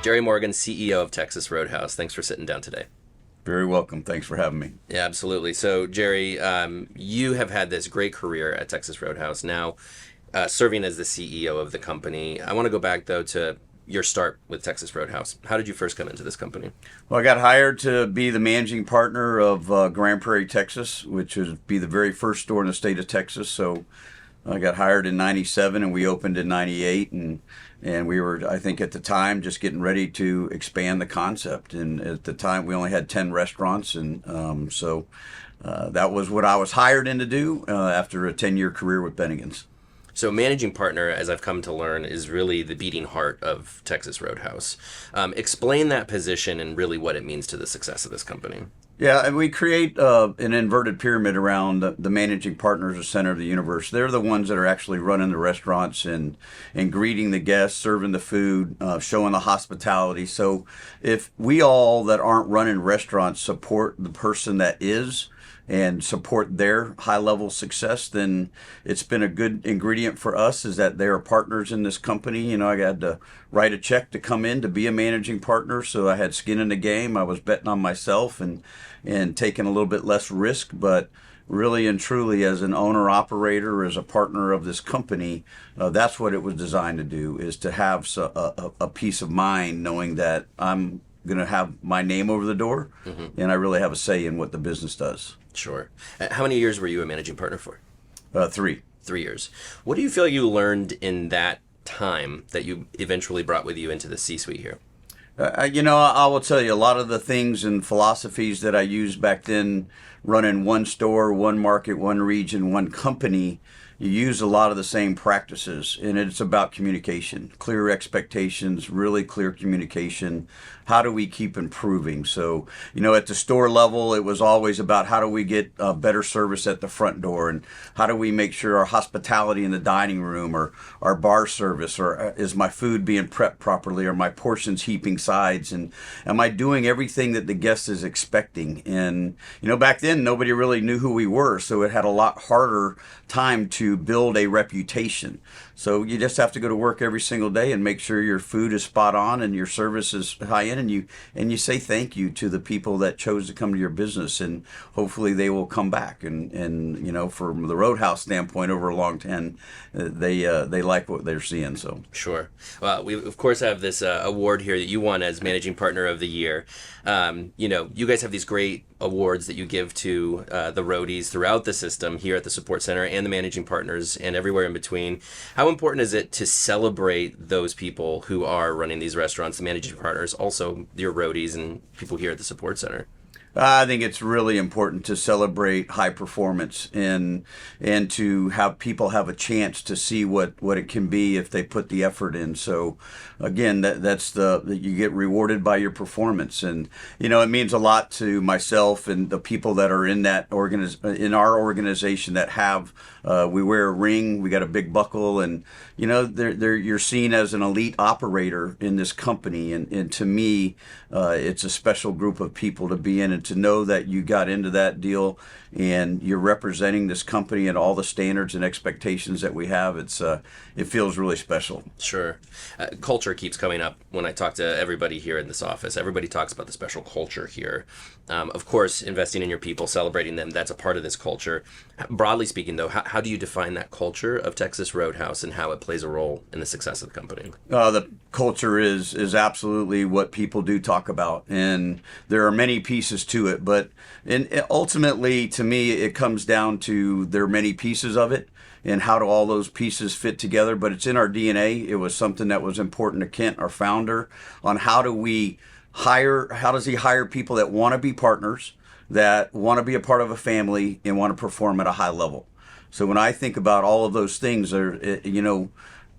Jerry Morgan, CEO of Texas Roadhouse. Thanks for sitting down today. Very welcome. Thanks for having me. Yeah, absolutely. So, Jerry, you have had this great career at Texas Roadhouse, now serving as the CEO of the company. I want to go back, though, to your start with Texas Roadhouse. How did you first come into this company? Well, I got hired to be the managing partner of Grand Prairie, Texas, which would be the very first store in the state of Texas. So I got hired in '97, and we opened in '98, and we were, I think, at the time just getting ready to expand the concept. And at the time, we only had 10 restaurants, and so that was what I was hired in to do after a 10-year career with Bennigan's. So, managing partner, as I've come to learn, is really the beating heart of Texas Roadhouse. Explain that position and really what it means to the success of this company. Yeah, and we create an inverted pyramid around the managing partners, the center of the universe. They're the ones that are actually running the restaurants and greeting the guests, serving the food, showing the hospitality. So if we all that aren't running restaurants support the person that is and support their high level success, then it's been a good ingredient for us is that they are partners in this company. You know, I had to write a check to come in to be a managing partner, so I had skin in the game. I was betting on myself and taking a little bit less risk, but really and truly as an owner operator, as a partner of this company, that's what it was designed to do, is to have a peace of mind knowing that I'm going to have my name over the door, and I really have a say in what the business does. Sure. How many years were you a managing partner for? 3. 3 years. What do you feel you learned in that time that you eventually brought with you into the C-suite here? I will tell you a lot of the things and philosophies that I used back then, running one store, one market, one region, one company. You use a lot of the same practices, and it's about communication, clear expectations, really clear communication. How do we keep improving? So, at the store level, it was always about how do we get better service at the front door, and how do we make sure our hospitality in the dining room, or our bar service, or is my food being prepped properly, or my portions heaping sides, and am I doing everything that the guest is expecting? And, back then, nobody really knew who we were, so it had a lot harder time to build a reputation. So you just have to go to work every single day and make sure your food is spot on and your service is high end, and you say thank you to the people that chose to come to your business, and hopefully they will come back. And from the Roadhouse standpoint, over a long time, they like what they're seeing. So sure. Well, we of course have this award here that you won as Managing Partner of the Year. You guys have these great awards that you give to the roadies throughout the system here at the support center and the managing partners and everywhere in between. How important is it to celebrate those people who are running these restaurants, the managing partners, also your roadies and people here at the support center? I think it's really important to celebrate high performance and to have people have a chance to see what it can be if they put the effort in. So again, that's you get rewarded by your performance, and it means a lot to myself and the people that are in that in our organization that have we wear a ring, we got a big buckle, and you're seen as an elite operator in this company, and to me it's a special group of people to be in, and to know that you got into that deal and you're representing this company and all the standards and expectations that we have. It feels really special. Sure. Culture keeps coming up when I talk to everybody here in this office. Everybody talks about the special culture here. Of course, investing in your people, celebrating them, that's a part of this culture. Broadly speaking, though, how do you define that culture of Texas Roadhouse and how it plays a role in the success of the company? The culture is absolutely what people do talk about, and there are many pieces to it, but ultimately, to me, it comes down to there are many pieces of it, and how do all those pieces fit together. But it's in our DNA. It was something that was important to Kent, our founder, on how does he hire people that want to be partners, that want to be a part of a family, and want to perform at a high level. So when I think about all of those things,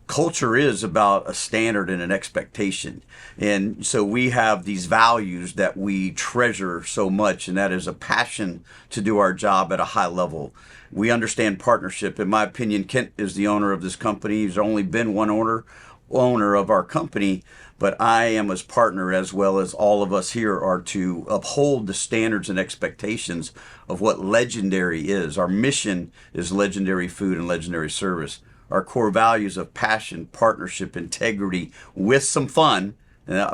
culture is about a standard and an expectation. And so we have these values that we treasure so much, and that is a passion to do our job at a high level. We understand partnership. In my opinion, Kent is the owner of this company. There's only been one owner of our company, but I am his partner, as well as all of us here are to uphold the standards and expectations of what legendary is. Our mission is legendary food and legendary service. Our core values of passion, partnership, integrity, with some fun,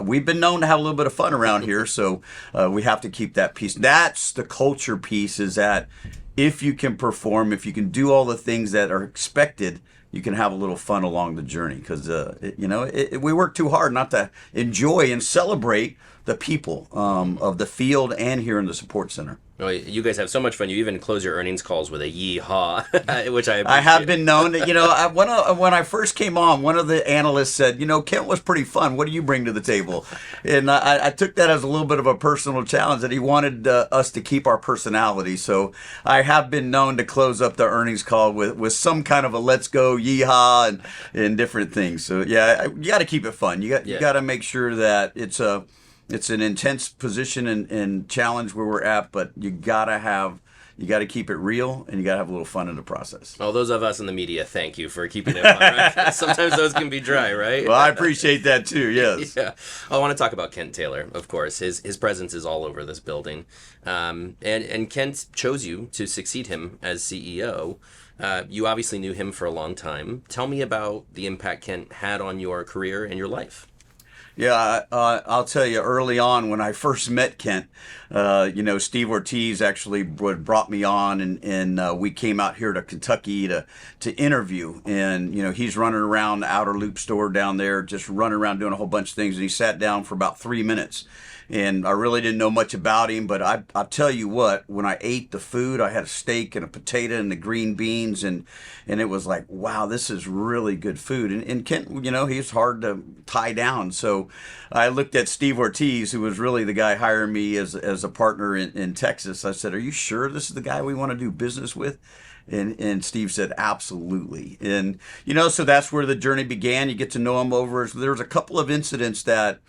We've been known to have a little bit of fun around here, so we have to keep that piece. That's the culture piece, is that if you can perform, if you can do all the things that are expected, you can have a little fun along the journey, because we work too hard not to enjoy and celebrate the people of the field and here in the support center. Well, you guys have so much fun. You even close your earnings calls with a yee-haw, which I appreciate. I have been known to, when I first came on, one of the analysts said, Kent was pretty fun. What do you bring to the table? And I took that as a little bit of a personal challenge, that he wanted us to keep our personality. So I have been known to close up the earnings call with some kind of a let's go, yee-haw, and different things. So yeah, you got to keep it fun. You got to make sure that it's an intense position and challenge where we're at, but you got to keep it real, and you got to have a little fun in the process. Well, those of us in the media, thank you for keeping it fun. Right? Sometimes those can be dry, right? Well, I appreciate that too. Yes. Yeah. I want to talk about Kent Taylor, of course. His presence is all over this building, and Kent chose you to succeed him as CEO. You obviously knew him for a long time. Tell me about the impact Kent had on your career and your life. Yeah, I'll tell you, early on when I first met Kent, Steve Ortiz actually brought me on, and we came out here to Kentucky to interview. And, he's running around the Outer Loop store down there, just running around doing a whole bunch of things. And he sat down for about 3 minutes. And I really didn't know much about him, but I'll tell you what, when I ate the food, I had a steak and a potato and the green beans, and it was like, wow, this is really good food. And Kent, he's hard to tie down. So I looked at Steve Ortiz, who was really the guy hiring me as a partner in Texas. I said, are you sure this is the guy we want to do business with? And Steve said, absolutely. And, so that's where the journey began. You get to know him over. There was a couple of incidents that,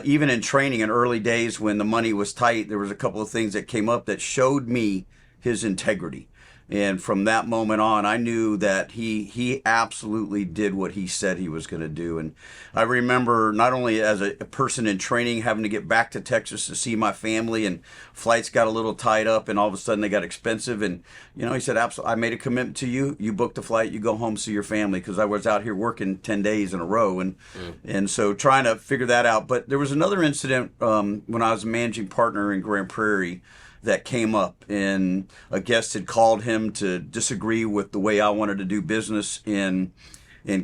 even in training in early days when the money was tight, there was a couple of things that came up that showed me his integrity. And from that moment on, I knew that he absolutely did what he said he was going to do. And I remember, not only as a person in training, having to get back to Texas to see my family, and flights got a little tied up, and all of a sudden they got expensive. And, he said, absolutely, I made a commitment to you. You booked a flight, you go home, see your family, because I was out here working 10 days in a row. And so trying to figure that out. But there was another incident when I was a managing partner in Grand Prairie that came up, and a guest had called him to disagree with the way I wanted to do business, and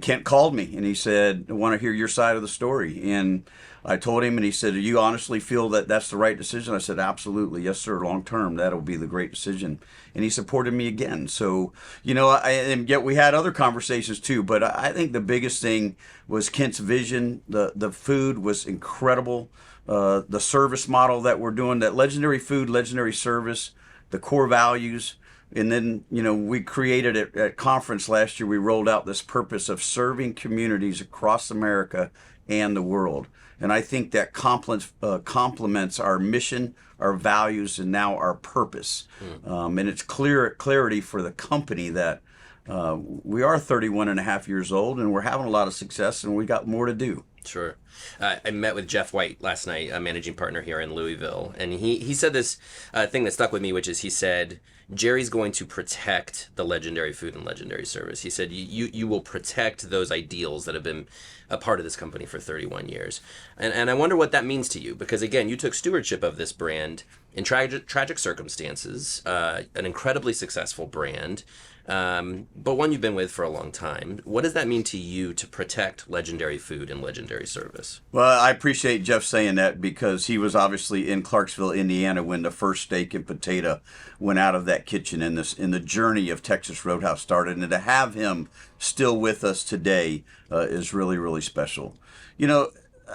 Kent called me and he said, I want to hear your side of the story. And I told him, and he said, do you honestly feel that that's the right decision? I said, absolutely, yes sir, long term that'll be the great decision. And he supported me again. So and yet we had other conversations too, but I think the biggest thing was Kent's vision. The food was incredible. The service model that we're doing, that legendary food, legendary service, the core values. And then, we created at conference last year, we rolled out this purpose of serving communities across America and the world. And I think that complements our mission, our values, and now our purpose. And it's clarity for the company that we are 31 and a half years old, and we're having a lot of success, and we got more to do. Sure. I met with Jeff White last night, a managing partner here in Louisville, and he said this thing that stuck with me, which is, he said, Jerry's going to protect the legendary food and legendary service. He said, you will protect those ideals that have been a part of this company for 31 years. And I wonder what that means to you, because again, you took stewardship of this brand in tragic circumstances, an incredibly successful brand, but one you've been with for a long time. What does that mean to you to protect legendary food and legendary service? Well, I appreciate Jeff saying that, because he was obviously in Clarksville, Indiana, when the first steak and potato went out of that kitchen in the journey of Texas Roadhouse started. And to have him still with us today is really, really special.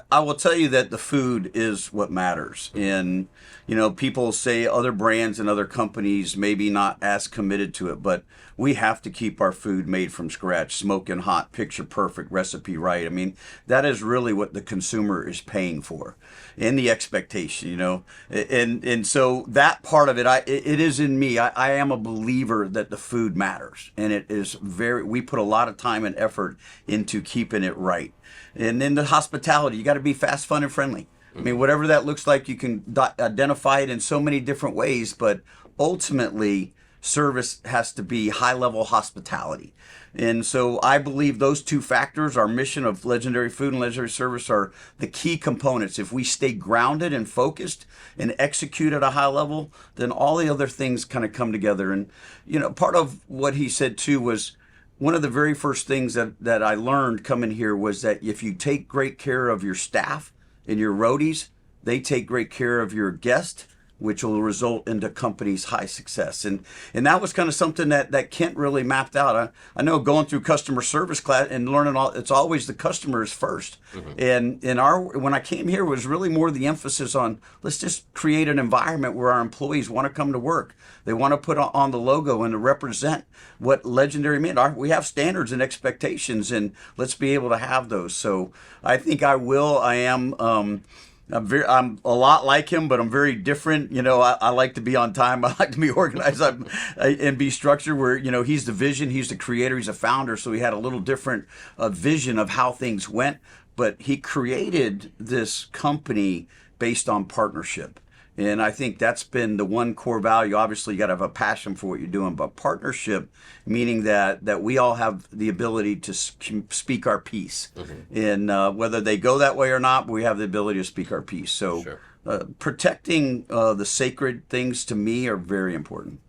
I will tell you that the food is what matters. And, people say other brands and other companies maybe not as committed to it, but we have to keep our food made from scratch, smoking hot, picture perfect, recipe right. I mean, that is really what the consumer is paying for, and the expectation, and so that part of it, it is in me. I am a believer that the food matters, and it is we put a lot of time and effort into keeping it right. And then the hospitality, you got to be fast, fun, and friendly. I mean, whatever that looks like, you can identify it in so many different ways, but ultimately, service has to be high level hospitality. And so I believe those two factors, our mission of legendary food and legendary service, are the key components. If we stay grounded and focused and execute at a high level, then all the other things kind of come together. And, part of what he said too was one of the very first things that I learned coming here was that if you take great care of your staff and your roadies, they take great care of your guests, which will result into company's high success. And that was kind of something that Kent really mapped out. I know going through customer service class and learning it's always the customers first. And when I came here, was really more the emphasis on, let's just create an environment where our employees want to come to work. They want to put on the logo and to represent what legendary meant. We have standards and expectations, and let's be able to have those. So I think I am. I'm a lot like him, but I'm very different. I like to be on time. I like to be organized and be structured where, he's the vision, he's the creator, he's a founder. So he had a little different vision of how things went, but he created this company based on partnership. And I think that's been the one core value. Obviously, you got to have a passion for what you're doing, but partnership, meaning that we all have the ability to speak our piece. And whether they go that way or not, we have the ability to speak our piece. So sure. Protecting the sacred things to me are very important.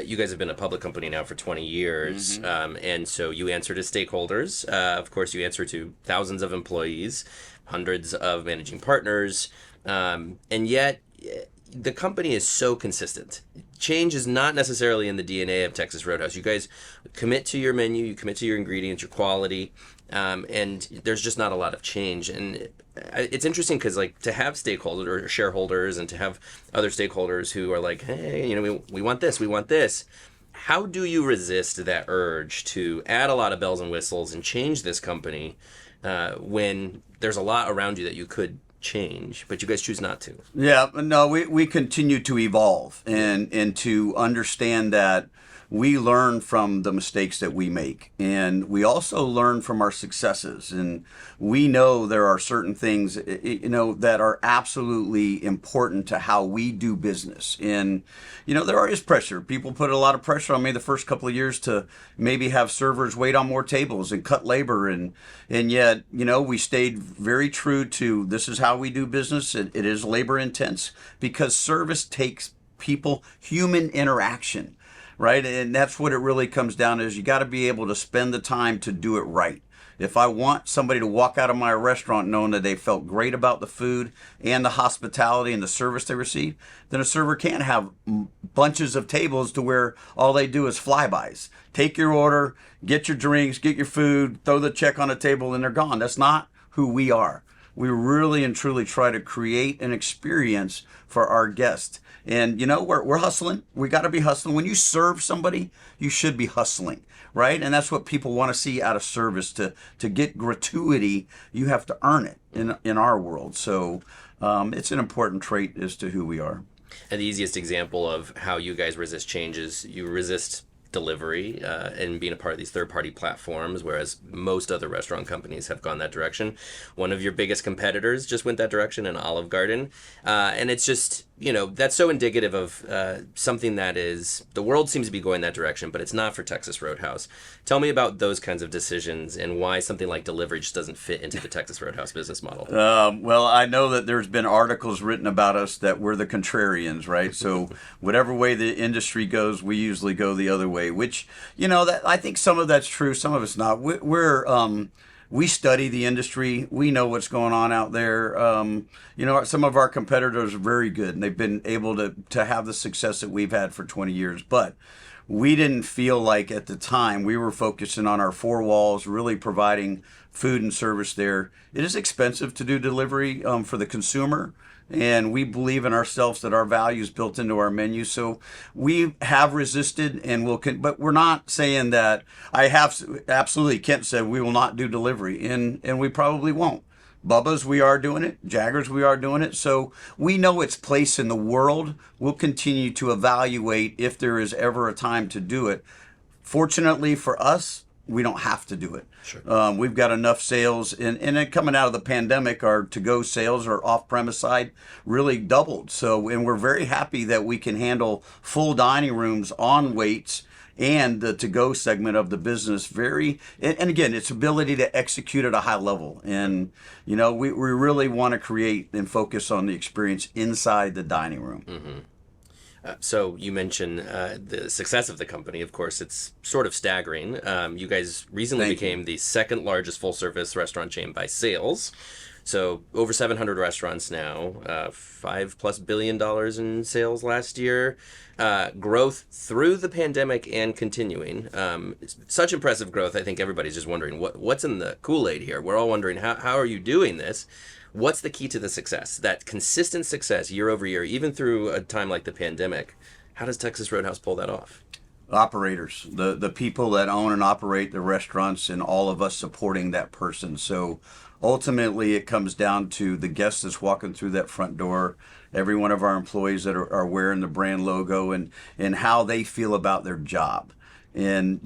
You guys have been a public company now for 20 years, and so you answer to stakeholders. Of course, you answer to thousands of employees, hundreds of managing partners, and yet the company is so consistent. Change is not necessarily in the DNA of Texas Roadhouse. You guys commit to your menu, you commit to your ingredients, your quality, and there's just not a lot of change. And it's interesting because, to have stakeholders or shareholders and to have other stakeholders who are like, hey, we want this, we want this. How do you resist that urge to add a lot of bells and whistles and change this company when there's a lot around you that you could change, but you guys choose not to? Yeah, no, we continue to evolve and to understand that we learn from the mistakes that we make, and we also learn from our successes. And we know there are certain things, that are absolutely important to how we do business. And, there is pressure. People put a lot of pressure on me the first couple of years to maybe have servers wait on more tables and cut labor. And yet, we stayed very true to this is how we do business. It is labor intense because service takes human interaction. Right? And that's what it really comes down to, is you got to be able to spend the time to do it right. If I want somebody to walk out of my restaurant knowing that they felt great about the food and the hospitality and the service they received, then a server can't have bunches of tables to where all they do is flybys. Take your order, get your drinks, get your food, throw the check on the table, and they're gone. That's not who we are. We really and truly try to create an experience for our guests. And, we're hustling. We got to be hustling. When you serve somebody, you should be hustling, right? And that's what people want to see out of service. To get gratuity, you have to earn it in our world. So it's an important trait as to who we are. And the easiest example of how you guys resist change is you resist delivery and being a part of these third-party platforms, whereas most other restaurant companies have gone that direction. One of your biggest competitors just went that direction in Olive Garden. And it's just, that's so indicative of something that is, the world seems to be going that direction, but it's not for Texas Roadhouse. Tell me about those kinds of decisions and why something like delivery just doesn't fit into the Texas Roadhouse business model. Well, I know that there's been articles written about us that we're the contrarians, right? So whatever way the industry goes, we usually go the other way, which, that I think some of that's true, some of it's not. We study the industry. We know what's going on out there. Some of our competitors are very good, and they've been able to have the success that we've had for 20 years. But we didn't feel like at the time we were focusing on our four walls, really providing food and service there. It is expensive to do delivery for the consumer. And we believe in ourselves that our value is built into our menu. So we have resisted and but we're not saying that absolutely, Kent said we will not do delivery, and we probably won't. Bubba's, we are doing it. Jaggers, we are doing it. So we know its place in the world. We'll continue to evaluate if there is ever a time to do it. Fortunately for us, we don't have to do it. Sure. We've got enough sales, and then coming out of the pandemic, our to-go sales or off-premise side really doubled. So, and we're very happy that we can handle full dining rooms on weights and the to-go segment of the business and again, its ability to execute at a high level. And, we really want to create and focus on the experience inside the dining room. Mm-hmm. So you mentioned the success of the company. Of course, it's sort of staggering. You guys recently became the second largest full-service restaurant chain by sales. So over 700 restaurants now, $5+ billion in sales last year. Growth through the pandemic and continuing. Such impressive growth. I think everybody's just wondering what's in the Kool-Aid here. We're all wondering how are you doing this? What's the key to the success? That consistent success year over year, even through a time like the pandemic. How does Texas Roadhouse pull that off? Operators, the people that own and operate the restaurants, and all of us supporting that person. So ultimately it comes down to the guest that's walking through that front door, every one of our employees that are wearing the brand logo, and how they feel about their job. And,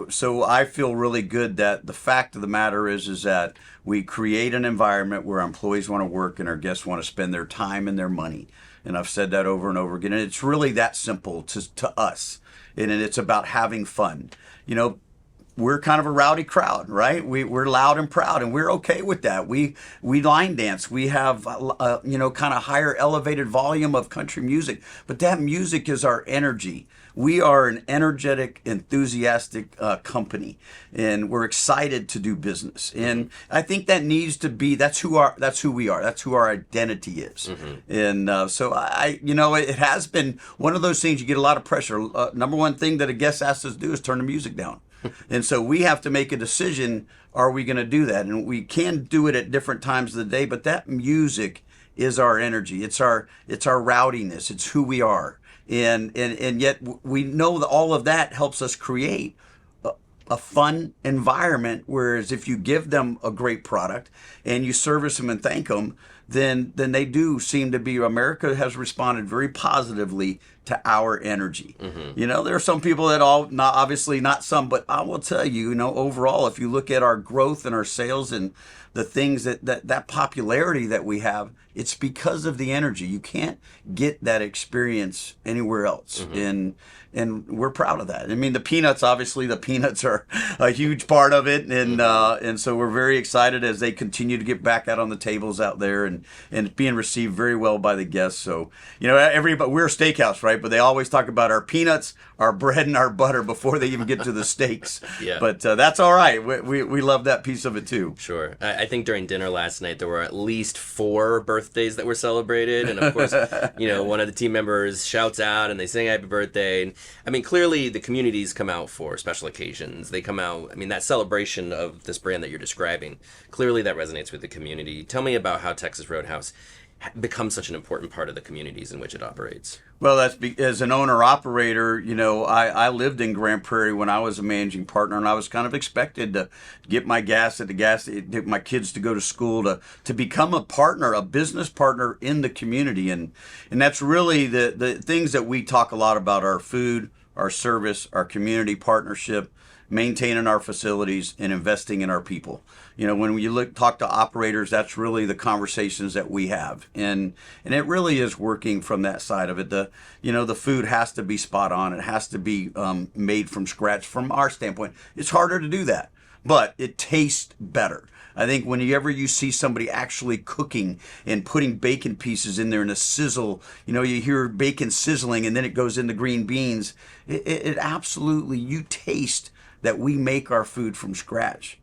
so I feel really good that the fact of the matter is that we create an environment where our employees want to work and our guests want to spend their time and their money. And I've said that over and over again. And it's really that simple to us. And it's about having fun. We're kind of a rowdy crowd, right? We're loud and proud, and we're okay with that. We line dance. We have kind of higher elevated volume of country music, but that music is our energy. We are an energetic, enthusiastic company, and we're excited to do business. And I think that needs to be that's who we are. That's who our identity is. Mm-hmm. And so it has been one of those things. You get a lot of pressure. Number one thing that a guest asks us to do is turn the music down. And so we have to make a decision, are we going to do that? And we can do it at different times of the day, but that music is our energy. It's our rowdiness. It's who we are. And yet we know that all of that helps us create a fun environment, whereas if you give them a great product and you service them and thank them, then they do seem to be, America has responded very positively to our energy. Mm-hmm. There are some people that obviously not some, but I will tell you, overall, if you look at our growth and our sales and the things that popularity that we have, it's because of the energy. You can't get that experience anywhere else. Mm-hmm. And we're proud of that. I mean, the peanuts are a huge part of it. And so we're very excited as they continue to get back out on the tables out there and being received very well by the guests. So, everybody, we're a steakhouse, right? But they always talk about our peanuts, our bread, and our butter before they even get to the steaks. Yeah. But that's all right. We love that piece of it too. Sure. I think during dinner last night, there were at least 4 birthdays that were celebrated. And of course, one of the team members shouts out and they sing happy birthday. And I mean, clearly the communities come out for special occasions. They come out, that celebration of this brand that you're describing, clearly that resonates with the community. Tell me about how Texas Roadhouse becomes such an important part of the communities in which it operates. Well, as an owner-operator, I lived in Grand Prairie when I was a managing partner, and I was kind of expected to get my gas at the get my kids to go to school, to become a partner, a business partner in the community. And that's really the things that we talk a lot about: our food, our service, our community partnership, maintaining our facilities, and investing in our people. When you talk to operators, that's really the conversations that we have, and it really is working from that side of it. The food has to be spot on. It has to be made from scratch. From our standpoint, it's harder to do that, but it tastes better. I think whenever you see somebody actually cooking and putting bacon pieces in there and a sizzle, you hear bacon sizzling and then it goes into green beans. It absolutely, you taste that we make our food from scratch.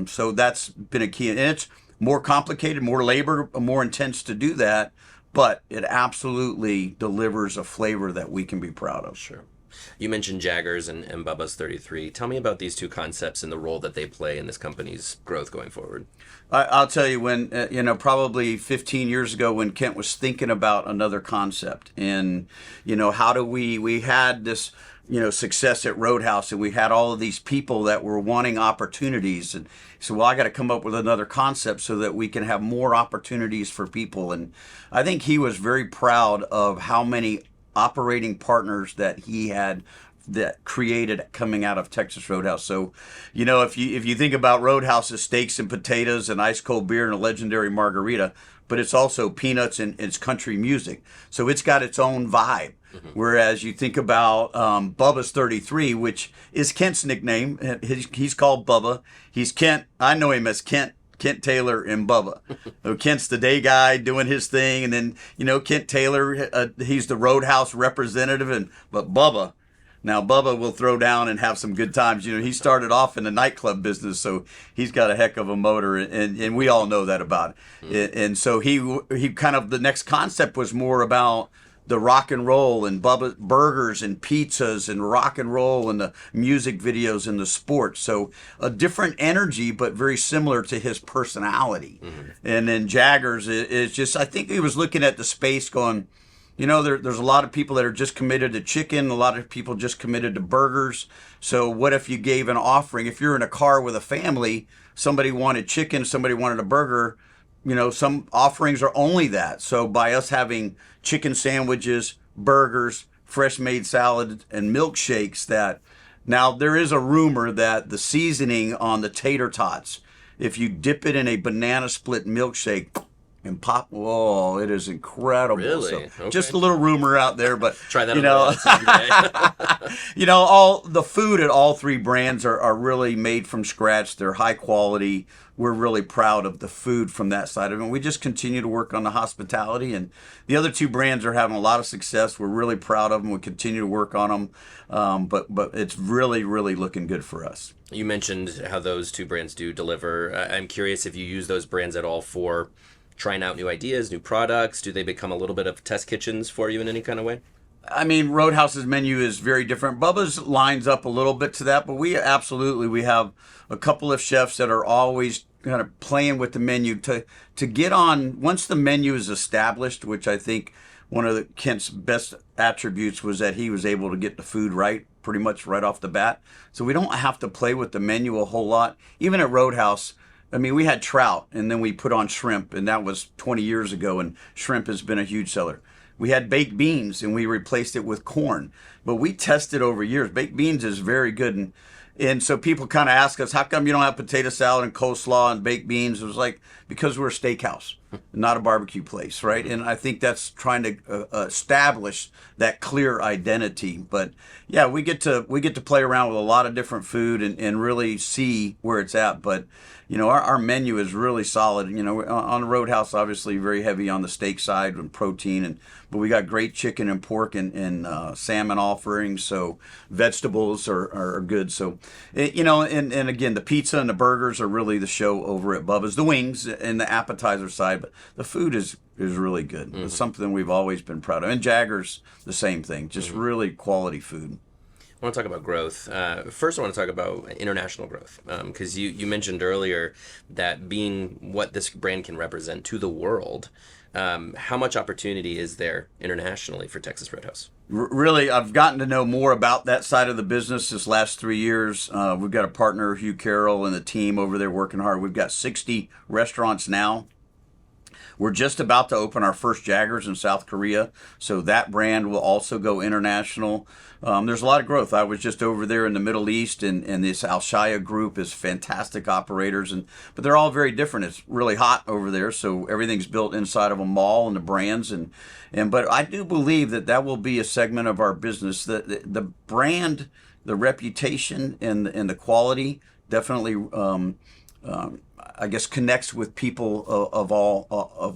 So that's been a key. And it's more complicated, more labor, more intense to do that, but it absolutely delivers a flavor that we can be proud of. Sure. You mentioned Jaggers and Bubba's 33. Tell me about these two concepts and the role that they play in this company's growth going forward. I'll tell you, when, probably 15 years ago when Kent was thinking about another concept and, how do we had this, success at Roadhouse, and we had all of these people that were wanting opportunities, and so, well, I got to come up with another concept so that we can have more opportunities for people. And I think he was very proud of how many operating partners that he had that created coming out of Texas Roadhouse. So, you know, if you think about Roadhouse's steaks and potatoes and ice cold beer and a legendary margarita, but it's also peanuts and it's country music. So it's got its own vibe. Whereas you think about Bubba's 33, which is Kent's nickname. He's called Bubba. He's Kent. I know him as Kent Taylor and Bubba. Kent's the day guy doing his thing, and then Kent Taylor, he's the Roadhouse representative, but Bubba will throw down and have some good times. He started off in the nightclub business, so he's got a heck of a motor, and we all know that about it. And so he kind of, the next concept was more about the rock and roll and Bubba burgers and pizzas and rock and roll and the music videos and the sports. So a different energy, but very similar to his personality. And then Jaggers is just, I think he was looking at the space going, there's a lot of people that are just committed to chicken, a lot of people just committed to burgers. So what if you gave an offering? If you're in a car with a family, somebody wanted chicken, somebody wanted a burger, some offerings are only that. So by us having chicken sandwiches, burgers, fresh made salad, and milkshakes, that now there is a rumor that the seasoning on the tater tots, if you dip it in a banana split milkshake and pop, whoa, it is incredible. Really? So Okay. just a little rumor out there, but Try that someday. all the food at all three brands are really made from scratch. They're high quality. We're really proud of the food from that side of it. We just continue to work on the hospitality, and the other two brands are having a lot of success. We're really proud of them. We continue to work on them, but it's really, really looking good for us. You mentioned how those two brands do deliver. I'm curious if you use those brands at all for trying out new ideas, new products. Do they become a little bit of test kitchens for you in any kind of way? I mean, Roadhouse's menu is very different. Bubba's lines up a little bit to that, but we have a couple of chefs that are always kind of playing with the menu to get on. Once the menu is established, which I think one of Kent's best attributes was that he was able to get the food right, pretty much right off the bat. So we don't have to play with the menu a whole lot. Even at Roadhouse, I mean, we had trout, and then we put on shrimp, and that was 20 years ago, and shrimp has been a huge seller. We had baked beans, and we replaced it with corn. But we tested over years. Baked beans is very good. And so people kind of ask us, how come you don't have potato salad and coleslaw and baked beans? It was like, because we're a steakhouse, not a barbecue place, right? And I think that's trying to establish that clear identity. But yeah, we get to play around with a lot of different food and really see where it's at. But our menu is really solid. On the Roadhouse, obviously very heavy on the steak side and protein, but we got great chicken and pork and salmon offerings. So vegetables are good. So and again, the pizza and the burgers are really the show over at Bubba's. The wings and the appetizer side, but the food is really good. It's something we've always been proud of. And Jaggers, the same thing, just really quality food. I want to talk about growth. First, I want to talk about international growth, because you mentioned earlier that being what this brand can represent to the world, how much opportunity is there internationally for Texas Roadhouse? Really, I've gotten to know more about that side of the business this last 3 years. We've got a partner, Hugh Carroll, and the team over there working hard. We've got 60 restaurants now. We're just about to open our first Jaggers in South Korea, so that brand will also go international. There's a lot of growth. I was just over there in the Middle East, and this Al Shaya group is fantastic operators, but they're all very different. It's really hot over there, so everything's built inside of a mall and the brands, but I do believe that will be a segment of our business. The brand, the reputation, and the quality definitely. I guess connects with people of all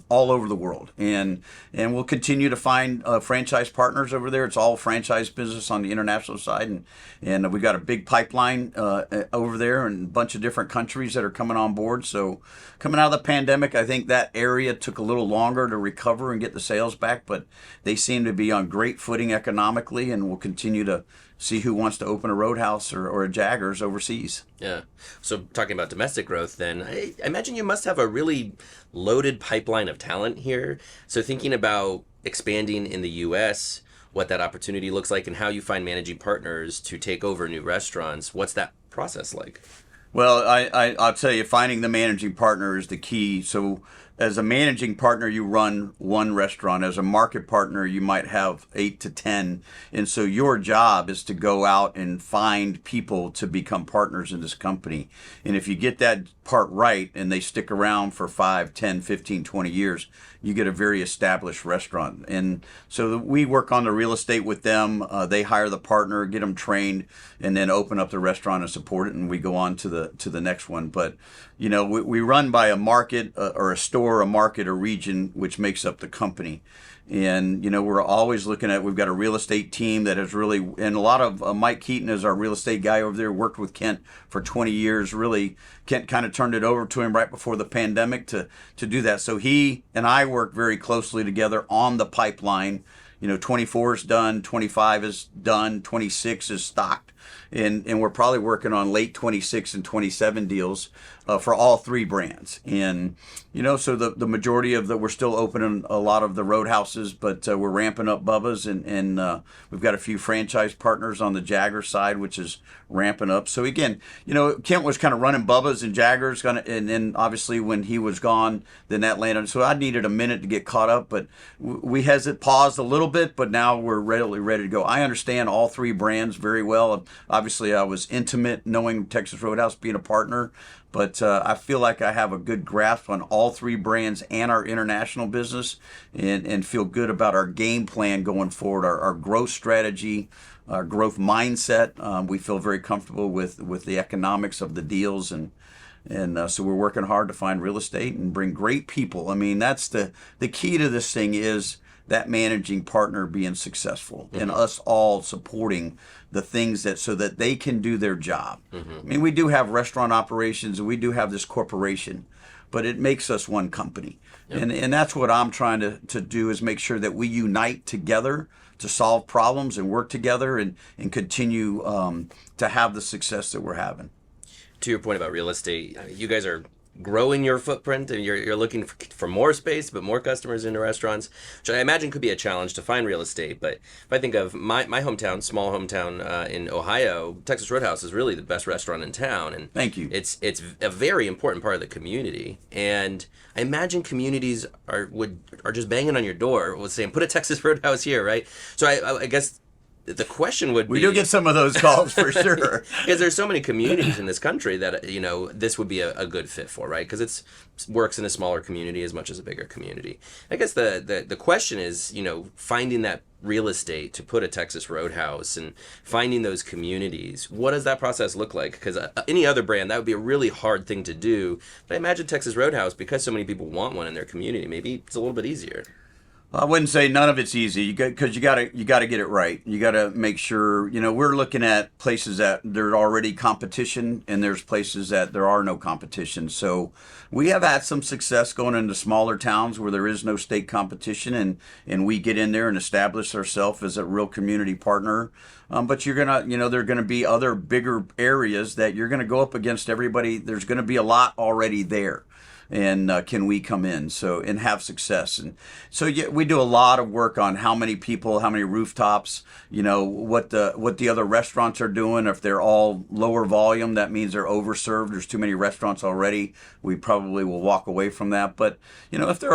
over the world, and we'll continue to find franchise partners over there. It's all franchise business on the international side, and we've got a big pipeline over there, and a bunch of different countries that are coming on board. So coming out of the pandemic, I think that area took a little longer to recover and get the sales back, but they seem to be on great footing economically, and we'll continue to see who wants to open a Roadhouse or a Jaggers overseas. Yeah. So talking about domestic growth, then, I imagine you must have a really loaded pipeline of talent here. So thinking about expanding in the U.S., what that opportunity looks like, and how you find managing partners to take over new restaurants, what's that process like? Well, I'll tell you, finding the managing partner is the key. So as a managing partner, you run one restaurant. As a market partner, you might have 8 to 10. And so your job is to go out and find people to become partners in this company. And if you get that part right and they stick around for 5, 10, 15, 20 years, you get a very established restaurant. And so we work on the real estate with them. They hire the partner, get them trained, and then open up the restaurant and support it. And we go on to the next one. But we run by a market or a store, a market, a region, which makes up the company. And we're always looking at. We've got a real estate team that has really, and a lot of Mike Keaton is our real estate guy over there. Worked with Kent for 20 years. Really, Kent kind of turned it over to him right before the pandemic to do that. So he and I work very closely together on the pipeline. 24 is done, 25 is done, 26 is stocked, and we're probably working on late 26 and 27 deals for all three brands. And so the majority of we're still opening a lot of the Roadhouses, but we're ramping up Bubba's, and we've got a few franchise partners on the Jagger side, which is ramping up. So again, Kent was kind of running Bubba's and Jaggers, and then obviously when he was gone, then that landed. So I needed a minute to get caught up, but we paused a little bit, but now we're ready to go. I understand all three brands very well. Obviously, I was intimate knowing Texas Roadhouse, being a partner, but I feel like I have a good grasp on all three brands and our international business, and feel good about our game plan going forward, our growth strategy, our growth mindset. We feel very comfortable with the economics of the deals, and so we're working hard to find real estate and bring great people. I mean, that's the key to this thing, is that managing partner being successful, and us all supporting the things so that they can do their job. I mean, we do have restaurant operations and we do have this corporation, but it makes us one company. Yep. And that's what I'm trying to do, is make sure that we unite together to solve problems and work together and continue to have the success that we're having. To your point about real estate, you guys are growing your footprint, and you're looking for more space, but more customers into restaurants, which I imagine could be a challenge to find real estate. But if I think of my hometown, small hometown in Ohio, Texas Roadhouse is really the best restaurant in town. And thank you. It's a very important part of the community, and I imagine communities are just banging on your door with saying, "Put a Texas Roadhouse here," right? So I guess the question would be... We do get some of those calls for sure. Because there's so many communities in this country that, this would be a good fit for, right? Because it works in a smaller community as much as a bigger community. I guess the question is, finding that real estate to put a Texas Roadhouse and finding those communities. What does that process look like? Because any other brand, that would be a really hard thing to do. But I imagine Texas Roadhouse, because so many people want one in their community, maybe it's a little bit easier. I wouldn't say none of it's easy, because you got to get it right. You got to make sure. We're looking at places that there's already competition, and there's places that there are no competition. So we have had some success going into smaller towns where there is no state competition, and we get in there and establish ourselves as a real community partner. But you're gonna, there are gonna be other bigger areas that you're gonna go up against everybody. There's gonna be a lot already there. And can we come in and have success? And so we do a lot of work on how many people, how many rooftops, what the other restaurants are doing. If they're all lower volume, that means they're overserved. There's too many restaurants already. We probably will walk away from that. But if there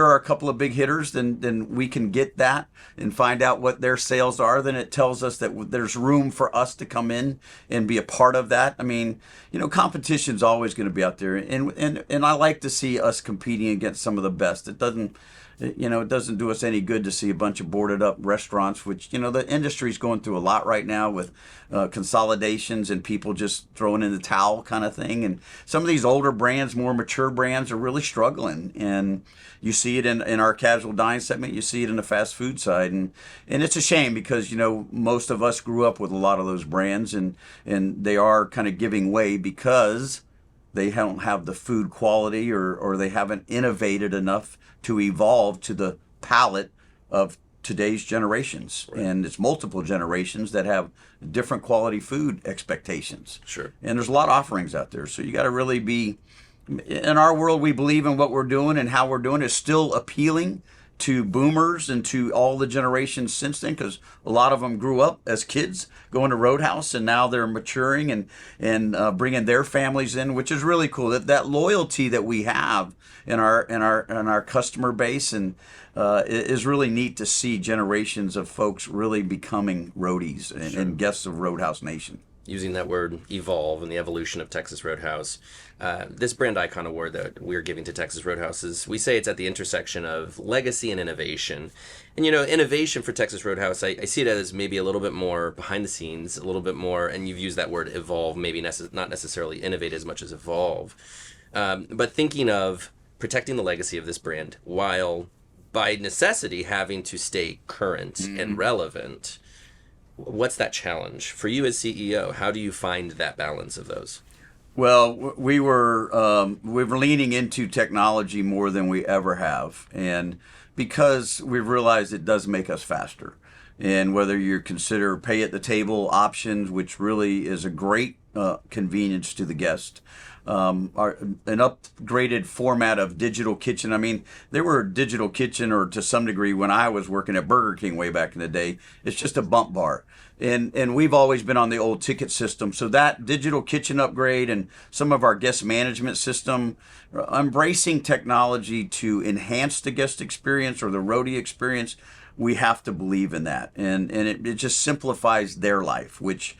are a couple of big hitters, then we can get that and find out what their sales are. Then it tells us that there's room for us to come in and be a part of that. I mean, competition's always going to be out there, and I like to see us competing against some of the best. It doesn't do us any good to see a bunch of boarded up restaurants, which, the industry's going through a lot right now with consolidations and people just throwing in the towel kind of thing. And some of these older brands, more mature brands, are really struggling. And you see it in our casual dining segment. You see it in the fast food side. And it's a shame, because, most of us grew up with a lot of those brands, and they are kind of giving way because they don't have the food quality, or they haven't innovated enough to evolve to the palate of today's generations. Right. And it's multiple generations that have different quality food expectations. Sure. And there's a lot of offerings out there. So you got to really be, in our world, we believe in what we're doing, and how we're doing is still appealing to boomers and to all the generations since then, because a lot of them grew up as kids going to Roadhouse, and now they're maturing and bringing their families in, which is really cool. That loyalty that we have in our customer base, and is really neat to see generations of folks really becoming roadies and guests of Roadhouse Nation. Using that word evolve and the evolution of Texas Roadhouse. This brand icon award that we're giving to Texas Roadhouse is, we say it's at the intersection of legacy and innovation. And, innovation for Texas Roadhouse, I see it as maybe a little bit more behind the scenes, a little bit more, and you've used that word evolve, maybe not necessarily innovate as much as evolve. But thinking of protecting the legacy of this brand while by necessity having to stay current and relevant. What's that challenge for you as CEO? How do you find that balance of those? Well, we're leaning into technology more than we ever have, and because we've realized it does make us faster. And whether you consider pay at the table options, which really is a great convenience to the guest, an upgraded format of digital kitchen. I mean, there were digital kitchen, or to some degree when I was working at Burger King way back in the day, it's just a bump bar. And we've always been on the old ticket system. So that digital kitchen upgrade and some of our guest management system, embracing technology to enhance the guest experience or the roadie experience, we have to believe in that. And it just simplifies their life, which,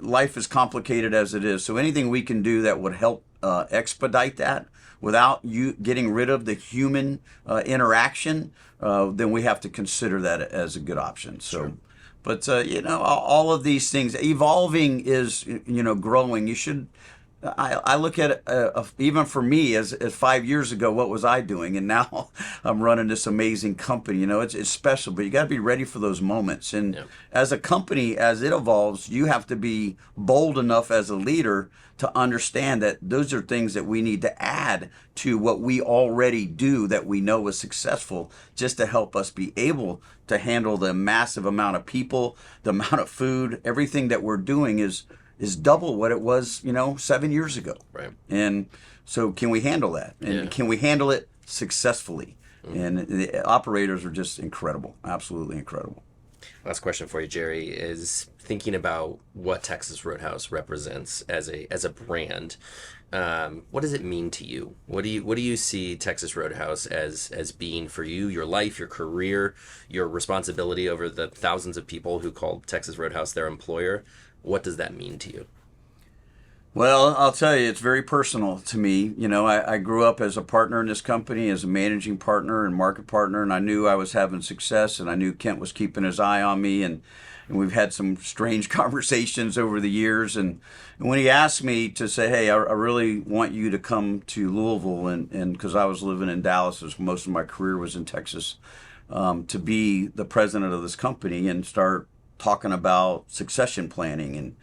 life is complicated as it is. So anything we can do that would help expedite that without you getting rid of the human interaction, then we have to consider that as a good option. So. Sure. But, all of these things, evolving is, growing. You should, I look at it, even for me, as 5 years ago, what was I doing? And now I'm running this amazing company. It's special, but you got to be ready for those moments. And as a company, as it evolves, you have to be bold enough as a leader to understand that those are things that we need to add to what we already do that we know is successful, just to help us be able to handle the massive amount of people, the amount of food. Everything that we're doing is double what it was, 7 years ago. Right. And so can we handle that? And can we handle it successfully? And the operators are just incredible, absolutely incredible. Last question for you, Jerry, is thinking about what Texas Roadhouse represents as a brand. What does it mean to you? What do you see Texas Roadhouse as being for you, your life, your career, your responsibility over the thousands of people who call Texas Roadhouse their employer? What does that mean to you? Well, I'll tell you, it's very personal to me. I grew up as a partner in this company, as a managing partner and market partner, and I knew I was having success, and I knew Kent was keeping his eye on me, and we've had some strange conversations over the years. And when he asked me to say, hey, I really want you to come to Louisville, and because I was living in Dallas, as most of my career was in Texas, to be the president of this company and start talking about succession planning.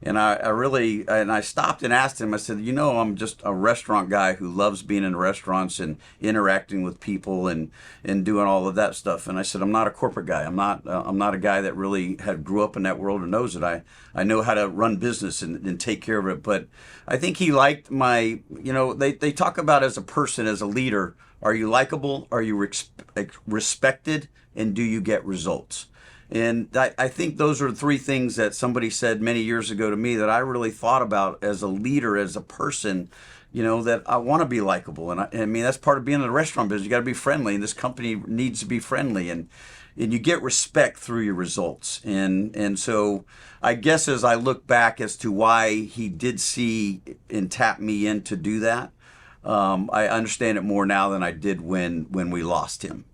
And I stopped and asked him, I said, I'm just a restaurant guy who loves being in restaurants and interacting with people and doing all of that stuff. And I said, I'm not a corporate guy. I'm not a guy that really grew up in that world and knows it. I know how to run business and take care of it. But I think he liked my, they talk about as a person, as a leader, are you likable? Are you respected? And do you get results? And I think those are three things that somebody said many years ago to me that I really thought about as a leader, as a person, that I want to be likable. And I mean, that's part of being in the restaurant business. You got to be friendly, and this company needs to be friendly. And you get respect through your results. And so I guess as I look back as to why he did see and tap me in to do that, I understand it more now than I did when we lost him.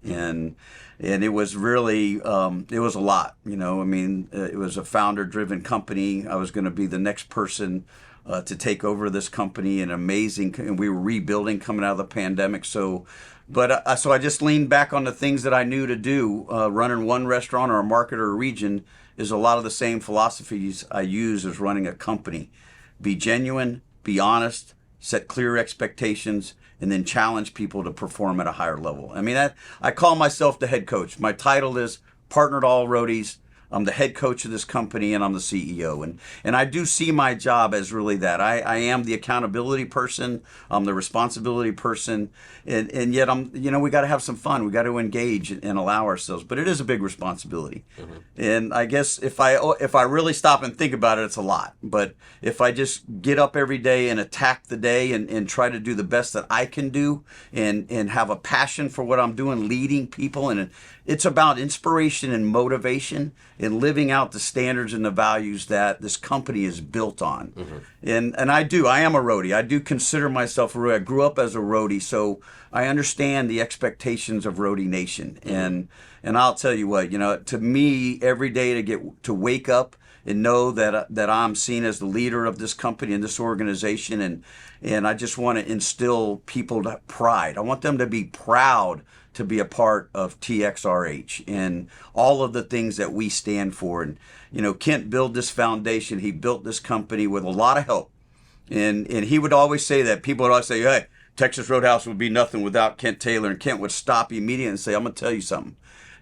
And it was really, it was a lot, it was a founder-driven company. I was going to be the next person to take over this company, and we were rebuilding coming out of the pandemic. So I just leaned back on the things that I knew to do. Running one restaurant or a market or a region is a lot of the same philosophies I use as running a company. Be genuine, be honest, set clear expectations, and then challenge people to perform at a higher level. I mean, I call myself the head coach. My title is partner to all roadies. I'm the head coach of this company, and I'm the CEO. And I do see my job as really that. I am the accountability person. I'm the responsibility person. And yet we got to have some fun. We got to engage and allow ourselves. But it is a big responsibility. Mm-hmm. And I guess if I really stop and think about it, it's a lot. But if I just get up every day and attack the day and try to do the best that I can do and have a passion for what I'm doing, leading people, and it's about inspiration and motivation and living out the standards and the values that this company is built on. Mm-hmm. And I am a roadie. I do consider myself a roadie. I grew up as a roadie, so I understand the expectations of Roadie Nation. Mm-hmm. And I'll tell you what, to me, every day to wake up and know that I'm seen as the leader of this company and this organization, and I just want to instill people to pride. I want them to be proud to be a part of TXRH and all of the things that we stand for. And Kent built this foundation. He built this company with a lot of help, and he would always say that. People would always say, "Hey, Texas Roadhouse would be nothing without Kent Taylor," and Kent would stop immediately and say, "I'm going to tell you something.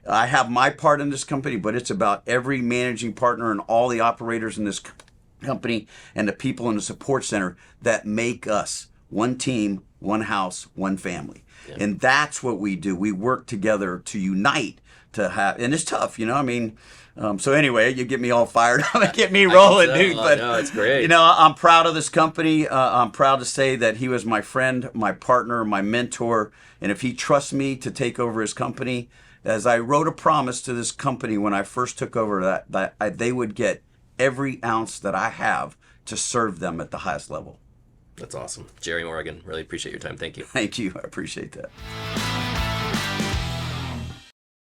I have my part in this company, but it's about every managing partner and all the operators in this company and the people in the support center that make us one team, one house, one family." Yeah. And that's what we do. We work together to unite, to have, and it's tough, so anyway, you get me all fired up and get me rolling, dude. But no, it's great. I'm proud of this company. I'm proud to say that he was my friend, my partner, my mentor. And if he trusts me to take over his company, as I wrote a promise to this company when I first took over, that they would get every ounce that I have to serve them at the highest level. That's awesome. Jerry Morgan, really appreciate your time. Thank you. Thank you. I appreciate that.